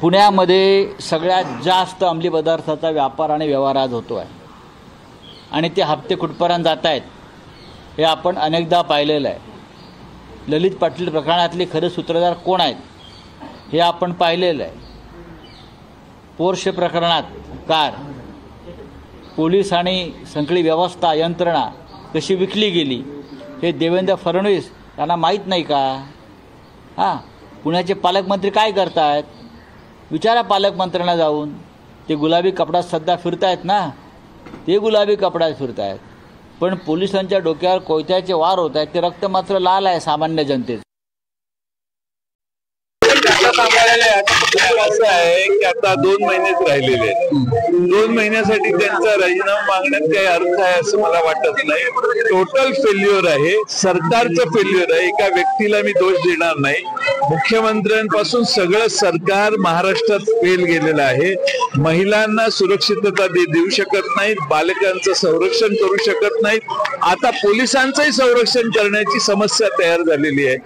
पुण्यामध्ये सगळ्यात जास्त अंमली पदार्थाचा व्यापार आणि व्यवहार आज होतो आहे आणि ते हप्ते कुठपर्यंत जात आहेत हे आपण अनेकदा पाहिलेलं आहे। ललित पाटील प्रकरणातले खरे सूत्रधार कोण आहेत हे आपण पाहिलेलं आहे। पोर्शे प्रकरणात कार पोलीस आणि सगळी व्यवस्था यंत्रणा कशी विकली गेली हे देवेंद्र फडणवीस यांना माहीत नाही का? हां, पुण्याचे पालकमंत्री काय करतायत विचारा पालकमंत्र्यांना जाऊन। ते गुलाबी कपड्यात सध्या फिरतायत ना, ते गुलाबी कपड्यात फिरतायत, पण पोलिसांच्या डोक्यावर कोयत्याचे वार होत आहेत। ते रक्त मात्र लाल आहे सामान्य जनतेचं। असं आहे की आता 2 महिनेच राहिलेले आहेत। 2 महिन्यासाठी त्यांचा राजीनामा मागण्यात काही अर्थ आहे असं मला वाटत नाही। टोटल फेल्युअर आहे, सरकारचं फेल्युअर आहे। एका व्यक्तीला मी दोष देणार नाही। मुख्यमंत्र्यांपासून सगळं सरकार महाराष्ट्रात फेल गेलेलं आहे। महिलांना सुरक्षितता देऊ शकत नाहीत, बालकांचं संरक्षण करू शकत नाहीत, आता पोलिसांचंही संरक्षण करण्याची समस्या तयार झालेली आहे।